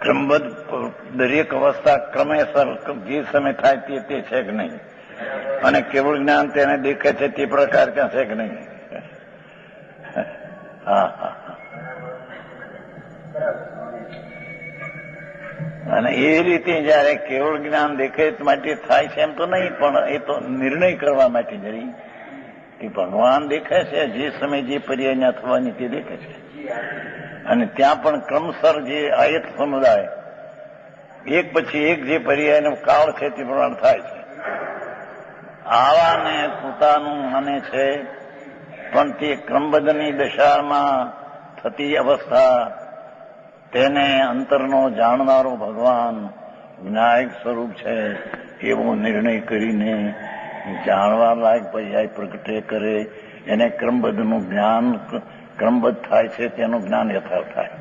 ક્રમબદ્ધ દરેક અવસ્થા ક્રમેસર જે સમય થાય તે છે કે નહીં, અને કેવળ જ્ઞાન તેને દેખે છે તે પ્રકાર ક્યાં છે કે નહીં? હા હા. અને એ રીતે જયારે કેવળ જ્ઞાન દેખે માટે થાય છે એમ તો નહીં, પણ એ તો નિર્ણય કરવા માટે જરી કે ભગવાન દેખે છે, જે સમય જે પર્યાય થવાની તે દેખે છે. અને ત્યાં પણ ક્રમસર જે આયત સમુદાય એક પછી એક જે પર્યાયનો કાળ છે તે પ્રમાણે થાય છે. આવાને પોતાનું માને છે, પણ તે ક્રમબદ્ધની દશામાં થતી અવસ્થા તેને અંતરનો જાણનારો ભગવાન વિનાયક સ્વરૂપ છે એવો નિર્ણય કરીને જાણવા લાયક પર્યાય પ્રગટે કરે, એને ક્રમબદ્ધનું જ્ઞાન ક્રમબદ્ધ થાય છે તેનું જ્ઞાન યથાર્થ થાય.